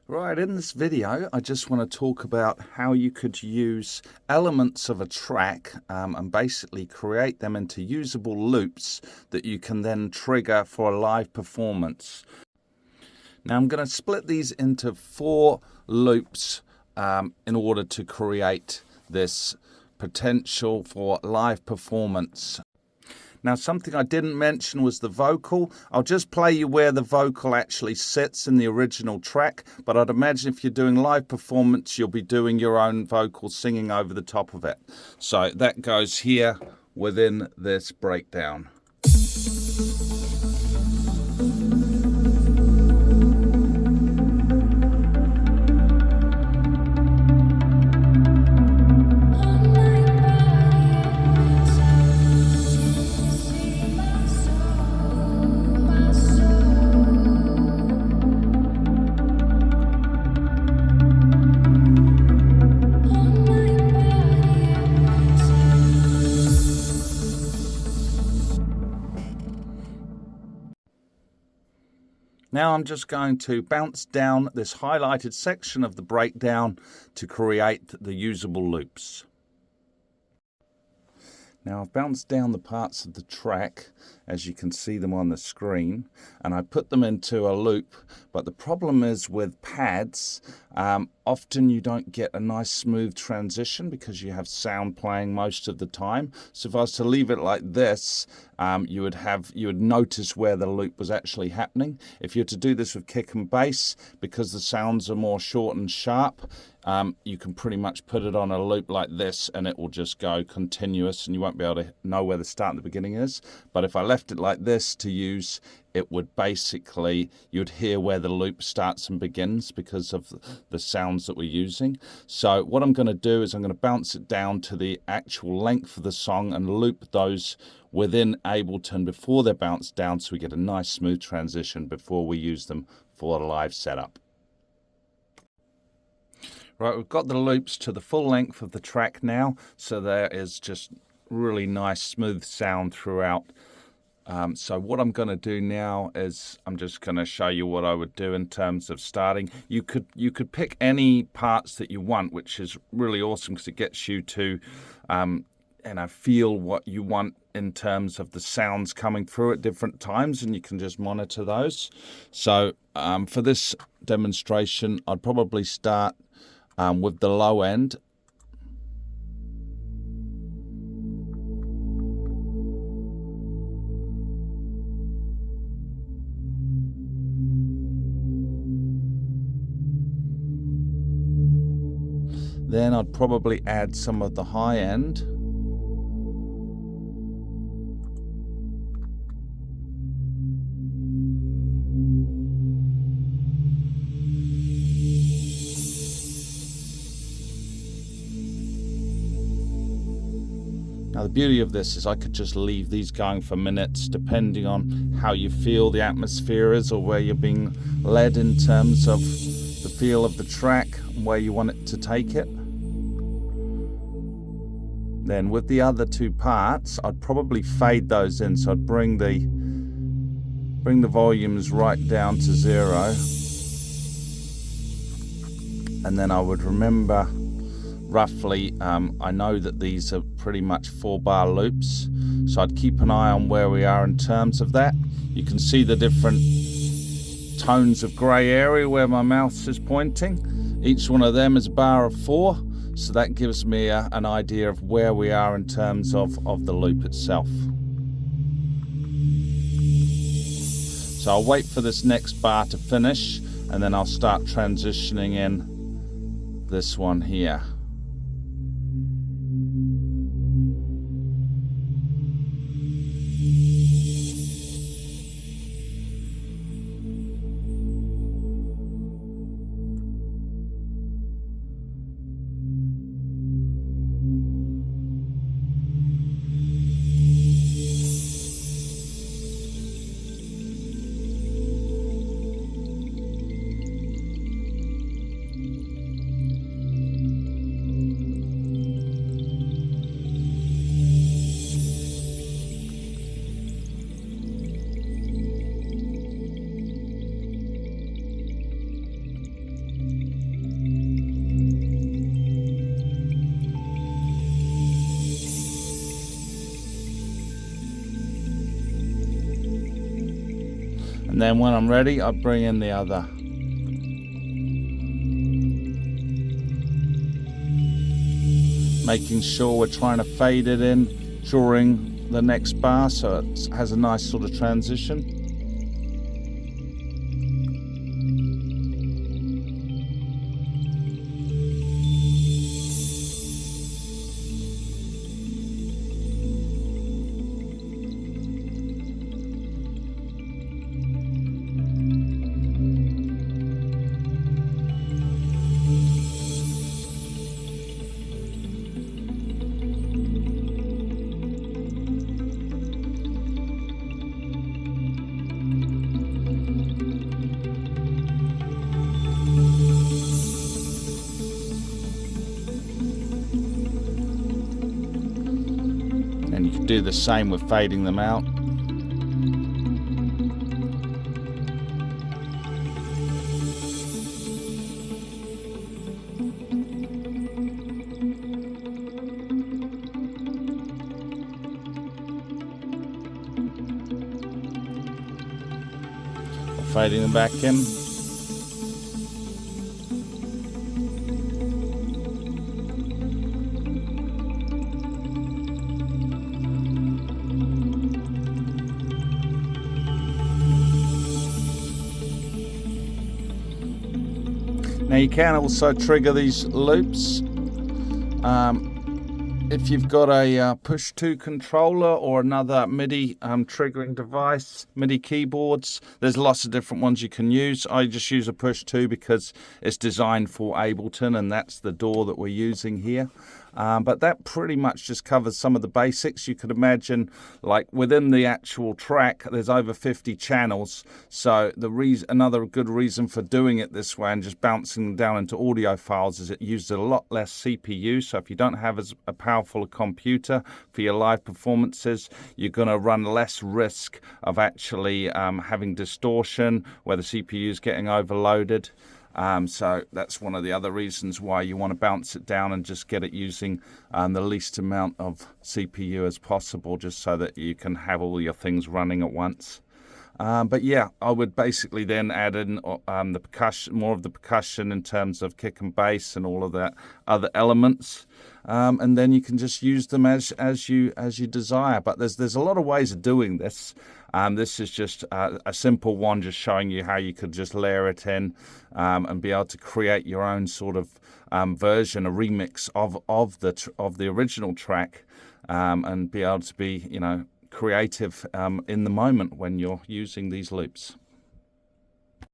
Right, in this video I just want to talk about how you could use elements of a track and basically create them into usable loops that you can then trigger for a live performance. Now I'm going to split these into 4 loops in order to create this potential for live performance. Now, something I didn't mention was the vocal. I'll just play you where the vocal actually sits in the original track, but I'd imagine if you're doing live performance, you'll be doing your own vocal singing over the top of it. So that goes here within this breakdown. Now I'm just going to bounce down this highlighted section of the breakdown to create the usable loops. Now I've bounced down the parts of the track, as you can see them on the screen, and I put them into a loop, but the problem is with pads, often you don't get a nice smooth transition because you have sound playing most of the time. So if I was to leave it like this, you would notice where the loop was actually happening. If you're to do this with kick and bass, because the sounds are more short and sharp, you can pretty much put it on a loop like this and it will just go continuous and you won't be able to know where the start and the beginning is. But if I left it like this to use, it would basically, you'd hear where the loop starts and begins because of the sounds that we're using. So what I'm going to do is I'm going to bounce it down to the actual length of the song and loop those within Abelton before they're bounced down so we get a nice smooth transition before we use them for a live setup. Right, we've got the loops to the full length of the track now, so there is just really nice smooth sound throughout. So what I'm going to do now is I'm just going to show you what I would do in terms of starting. You could pick any parts that you want, which is really awesome because it gets you to feel what you want in terms of the sounds coming through at different times, and you can just monitor those. So for this demonstration, I'd probably start with the low end. Then I'd probably add some of the high end. Now the beauty of this is I could just leave these going for minutes depending on how you feel the atmosphere is or where you're being led in terms of the feel of the track and where you want it to take it. Then with the other 2 parts, I'd probably fade those in, so I'd bring the volumes right down to 0, and then I would remember roughly, I know that these are pretty much 4-bar loops, so I'd keep an eye on where we are in terms of that. You can see the different tones of grey area where my mouse is pointing. Each one of them is a bar of 4. So that gives me an idea of where we are in terms of the loop itself. So I'll wait for this next bar to finish and then I'll start transitioning in this one here. And then when I'm ready, I bring in the other. Making sure we're trying to fade it in during the next bar so it has a nice sort of transition. And you can do the same with fading them out. Fading them back in. Now you can also trigger these loops if you've got a push-to controller or another MIDI triggering device, MIDI keyboards. There's lots of different ones you can use. I just use a push-to because it's designed for Abelton, and that's the DAW that we're using here. But that pretty much just covers some of the basics. You could imagine, like within the actual track, there's over 50 channels. So another good reason for doing it this way and just bouncing them down into audio files is it uses a lot less CPU. So if you don't have as a powerful a computer for your live performances, you're going to run less risk of actually having distortion where the CPU is getting overloaded. So that's one of the other reasons why you want to bounce it down and just get it using the least amount of CPU as possible, just so that you can have all your things running at once. But yeah, I would basically then add in the percussion, more of the percussion in terms of kick and bass and all of that other elements, and then you can just use them as you desire. But there's a lot of ways of doing this. This is just a simple one, just showing you how you could just layer it in and be able to create your own sort of version, a remix of the original track, and be able to be, creative in the moment when you're using these loops.